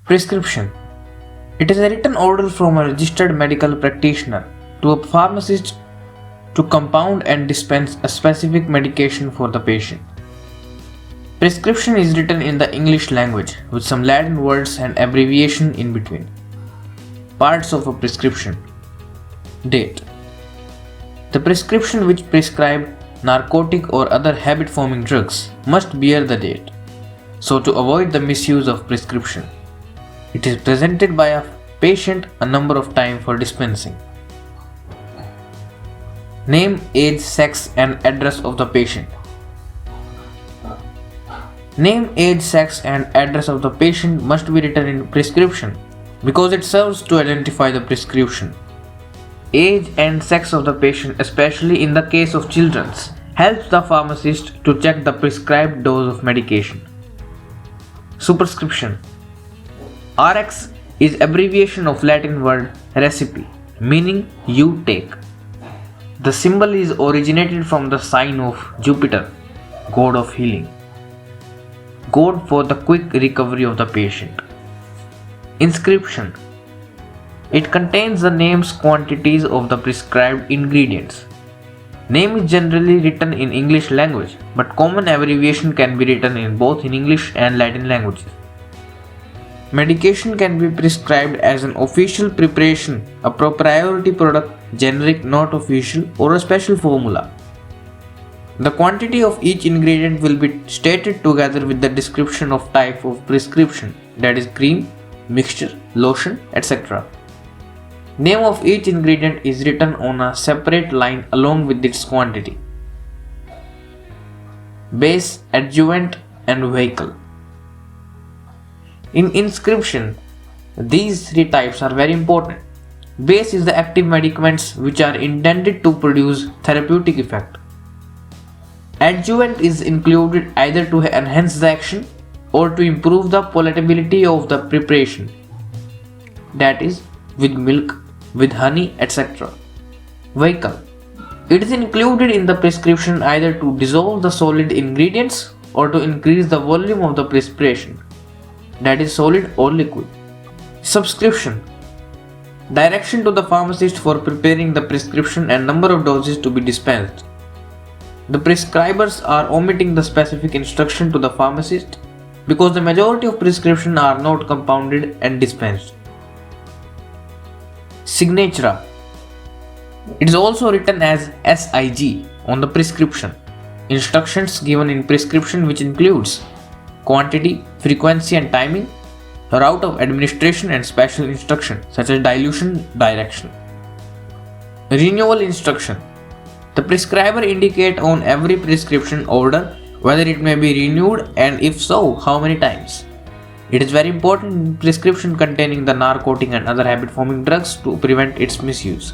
Prescription. It is a written order from a registered medical practitioner to a pharmacist to compound and dispense a specific medication for the patient. Prescription is written in the English language with some Latin words and abbreviation in between. Parts of a prescription. Date. The prescription which prescribe narcotic or other habit-forming drugs must bear the date, so to avoid the misuse of prescription. It is presented by a patient a number of times for dispensing. Name, age, sex and address of the patient. Name, age, sex and address of the patient must be written in prescription because it serves to identify the prescription. Age and sex of the patient, especially in the case of children, helps the pharmacist to check the prescribed dose of medication. Superscription. RX is abbreviation of Latin word recipe, meaning you take. The symbol is originated from the sign of Jupiter, god of healing, god for the quick recovery of the patient. Inscription. It contains the names, quantities of the prescribed ingredients. Name is generally written in English language, but common abbreviation can be written in both in English and Latin languages. Medication can be prescribed as an official preparation, a proprietary product, generic, not official, or a special formula. The quantity of each ingredient will be stated together with the description of type of prescription, that is cream, mixture, lotion, etc. Name of each ingredient is written on a separate line along with its quantity. Base, adjuvant and vehicle. In inscription, these three types are very important. Base is the active medicaments which are intended to produce therapeutic effect. Adjuvant is included either to enhance the action or to improve the palatability of the preparation, that is, with milk, with honey, etc. Vehicle. It is included in the prescription either to dissolve the solid ingredients or to increase the volume of the preparation, that is solid or liquid. Subscription. Direction to the pharmacist for preparing the prescription and number of doses to be dispensed. The prescribers are omitting the specific instruction to the pharmacist because the majority of prescriptions are not compounded and dispensed. Signature. It is also written as SIG on the prescription. Instructions given in prescription which includes quantity, frequency and timing, route of administration and special instruction such as dilution, direction. Renewal instruction. The prescriber indicate on every prescription order whether it may be renewed and if so, how many times. It is very important in prescription containing the narcotic and other habit-forming drugs to prevent its misuse.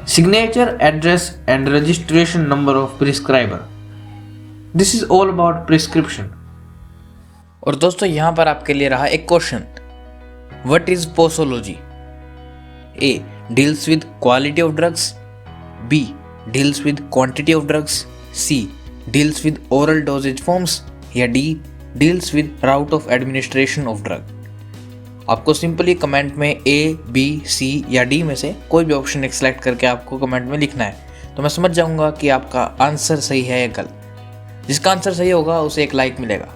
Signature, address and registration number of prescriber. This is all about prescription. और दोस्तों यहाँ पर आपके लिए रहा एक question. What is posology? A. Deals with quality of drugs. B. Deals with quantity of drugs. C. Deals with oral dosage forms. या D. Deals with route of administration of drug. आपको सिंपली कमेंट में A, B, C या D में से कोई भी option select करके आपको कमेंट में लिखना है, तो मैं समझ जाऊंगा कि आपका आंसर सही है या गलत. जिसका आंसर सही होगा उसे एक लाइक मिलेगा.